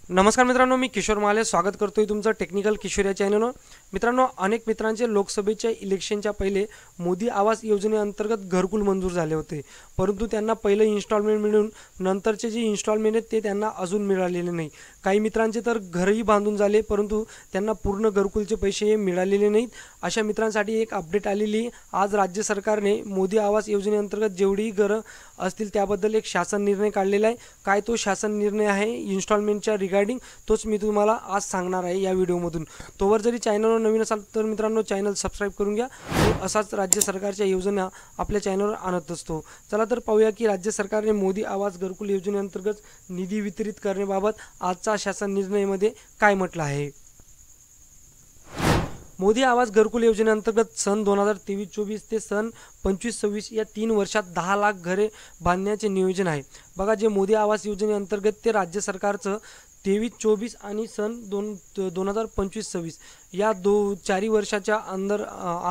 नमस्कार मित्रांनो, मी किशोर माले स्वागत करतोय तुमचं टेक्निकल किशोर या चॅनलवर। मित्रांनो, अनेक मित्रांचे लोकसभेच्या इलेक्शनच्या पहिले मोदी आवास योजनेअंतर्गत घरकुल मंजूर झाले होते, परंतु त्यांना पहिले इन्स्टॉलमेंट मिळून नंतरचे जे इन्स्टॉलमेंट आहेत ते त्यांना अजून मिळालेले नाही। काही मित्रांचे तर घरही बांधून झाले, परंतु त्यांना पूर्ण घरकुलचे पैसे मिळालेले नाहीत। अशा मित्रांसाठी एक अपडेट आलेली। आज राज्य सरकारने मोदी आवास योजनेअंतर्गत जेवढी घरं असतील त्याबद्दल एक शासन निर्णय काढलेला आहे। काय तो शासन निर्णय आहे इन्स्टॉलमेंटच्या रिगार्डिंग, तोच मी तुम्हाला आज सांगणार आहे या व्हिडिओमधून। तोवर जरी चॅनलवर नवीन असाल तर मित्रांनो चॅनल सबस्क्राइब करून घ्या आणि असाच राज्य सरकारच्या योजना आपल्या चॅनलवर आणत असतो। चला तर पाहूया की राज्य सरकारने मोदी आवास घरकुल योजनेअंतर्गत निधी वितरित करण्याबाबत आजचा शासन निर्णयामध्ये काय म्हटलं आहे। मोदी आवास घरकुल योजनेअंतर्गत सन 2023-24 ते सन 25-26 या 3 वर्षात 10 लाख घरे बांधण्याचे नियोजन आहे। बघा, जे मोदी आवास योजनेअंतर्गत ते राज्य सरकारचं 23-24 आणि सन 2025-26 या 4 वर्षाच्या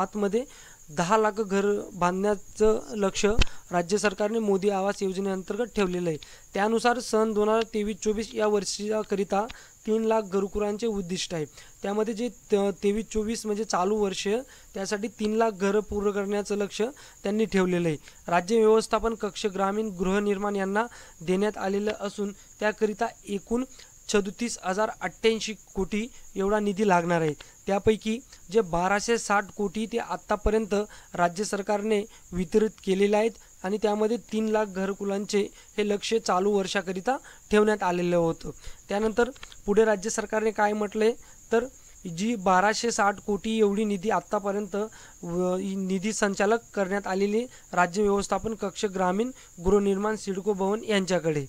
आतमध्ये 10 लाख घर बांधण्याचं लक्ष्य राज्य सरकारने मोदी आवास योजनेअंतर्गत ठेवलेलं आहे। त्यानुसार सन 2023-24 या वर्षाकरिता 3 लाख घरकुलांचे उद्दिष्ट आहे। त्यामध्ये जे 23-24 म्हणजे चालू वर्ष, त्यासाठी 3 लाख घरं पूर्ण करण्याचं लक्ष्य त्यांनी ठेवलेलं आहे। राज्य व्यवस्थापन कक्ष ग्रामीण गृहनिर्माण यांना देण्यात आलेलं असून त्याकरिता एकूण 37,088 कोटी एवढा निधी लागणार आहे। त्यापैकी जे 1260 कोटी ते आत्तापर्यंत राज्य सरकारने वितरित केलेले आहेत आणि त्यामध्ये 3 लाख घरकुलांचे हे लक्ष्य चालू वर्षाकरिता ठेवण्यात आलेलं होतं। त्यानंतर पुढे राज्य सरकारने काय म्हटले तर जी 1260 कोटी एवढी निधी आत्तापर्यंत निधी संचालक करण्यात आलेली राज्य व्यवस्थापन कक्ष ग्रामीण गृहनिर्माण सिडको भवन यांच्याकडे।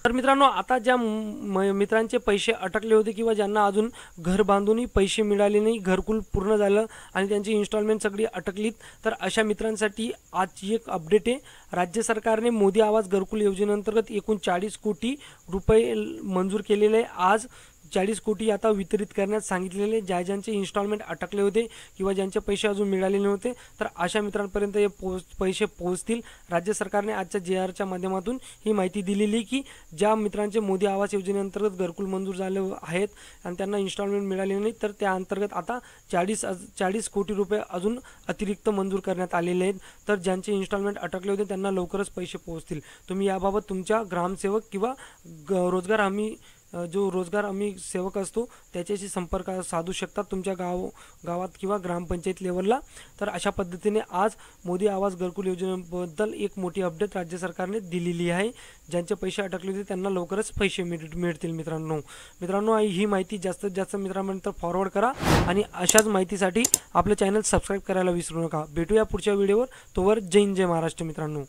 तर मित्रांनो, आता ज्या मित्रांचे पैसे अटकले होते किंवा ज्यांना अजून घर बांधूनही पैसे मिळाले नाही, घरकुल पूर्ण झालं आणि त्यांची इन्स्टॉलमेंट सगळी अटकलीत, तर अशा मित्रांसाठी आजची एक अपडेट आहे। राज्य सरकारने मोदी आवास घरकुल योजनेअंतर्गत एकूण 40 कोटी रुपये मंजूर केलेले आहे। आज 40 कोटी आता वितरित करण्यास सांगितलेले। ज्यांचे इन्स्टॉलमेंट अटकले होते किंवा ज्यांचे पैसे अजून मिळालेले नव्हते, तर अशा मित्रांपर्यंत हे पैसे पोहोचतील। राज्य सरकारने आजच्या JRच्या माध्यमातून ही माहिती दिलेली की ज्या मित्रांचे मोदी आवास योजनेअंतर्गत घरकुल मंजूर झाले आहेत आणि त्यांना इन्स्टॉलमेंट मिळाले नाही, तर त्या अंतर्गत आता 40 कोटी रुपये अजून अतिरिक्त मंजूर करण्यात आलेले आहेत। तर ज्यांचे इन्स्टॉलमेंट अटकले होते त्यांना लवकरच पैसे पोहोचतील। तुम्ही याबाबत तुमच्या ग्रामसेवक किंवा रोजगार हमी सेवक असतो त्याच्याशी संपर्क साधू शकतात तुमच्या गावात किंवा ग्रामपंचायत लेवलला। तर अशा पद्धतीने आज मोदी आवास घरकुल योजनेबद्दल एक मोठी अपडेट राज्य सरकारने दिलेली आहे। ज्यांचे पैसे अटकले होते त्यांना लवकरच पैसे मिळतील। मित्रांनो, ही माहिती जास्तीत जास्त मित्रांपर्यंत फॉरवर्ड करा आणि अशाच माहितीसाठी आपले चॅनल सबस्क्राइब करायला विसरू नका। भेटूया पुढच्या व्हिडिओवर। तोवर जय हिंद, जय महाराष्ट्र मित्रांनो।